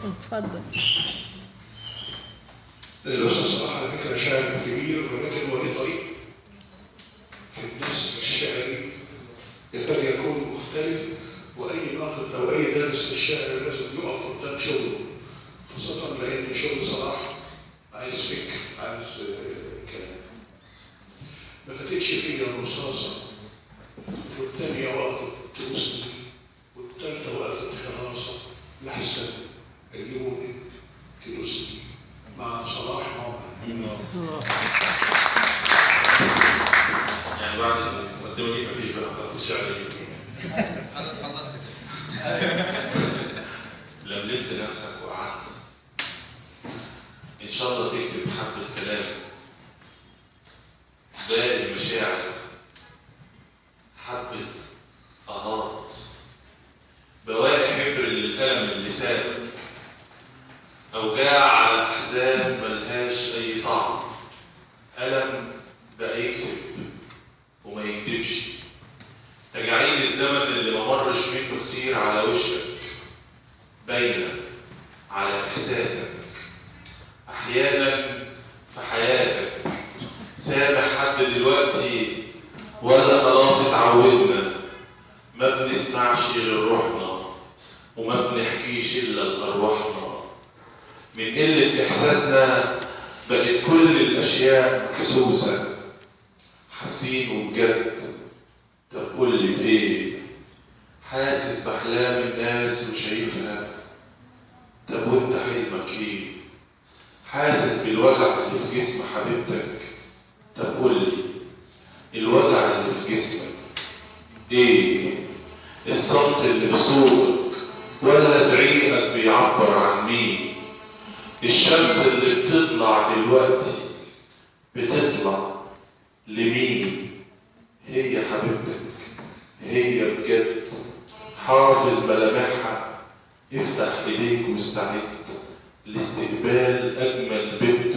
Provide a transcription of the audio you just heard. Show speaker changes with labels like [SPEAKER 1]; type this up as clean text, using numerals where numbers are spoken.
[SPEAKER 1] اتفضل.
[SPEAKER 2] الأستاذ صلاح على فكرة شاعر كبير، ولكن هو ليه طريق في النص الشعري يكاد يكون مختلف، وأي ناقد أو أي دارس للشعر لازم يقف قدام شغله، خاصة لأن شغل صلاح عايز فكر، عايز كلام. ما فاتتش فيا رصاصة، والتانية وقفت تبوسني، والتالتة وقفت حراسة لحسن عيونك تدوسني مع صلاح عمر.
[SPEAKER 3] يعني بعد المقدمة دي مفيش بقى خط الشعرية.
[SPEAKER 4] خلصت
[SPEAKER 3] لملمت نفسك وقعدت إن شاء الله تكتب حبة كلام باقي مشاعر، حبة أهات، بواقي حبر للقلم اللسان، أوجاع على أحزان ملهاش أي طعم. ألم بقى يكتب وما يكتبش، تجاعيد الزمن اللي ما مرش منه كتير على وشك باينة على إحساسك. أحيانا في حياتك سامح حد دلوقتي ولا خلاص اتعودنا ما بنسمعش غير روحنا وما بنحكيش إلا لأرواحنا. من قلة إحساسنا بقت كل الأشياء محسوسة، حاسين وبجد. طب قول لي بإيه؟ حاسس بأحلام الناس وشايفها. طب وانت حلمك ايه؟ حاسس بالوجع اللي في جسم حبيبتك. طب قول لي الوجع اللي في جسمك ايه؟ الصمت اللي في صوتك ولا زعيقك بيعبر عن مين؟ الشمس اللي بتطلع دلوقتي بتطلع لمين؟ هي حبيبتك، هي بجد. حافظ ملامحها، افتح ايديك واستعد لاستقبال اجمل بنت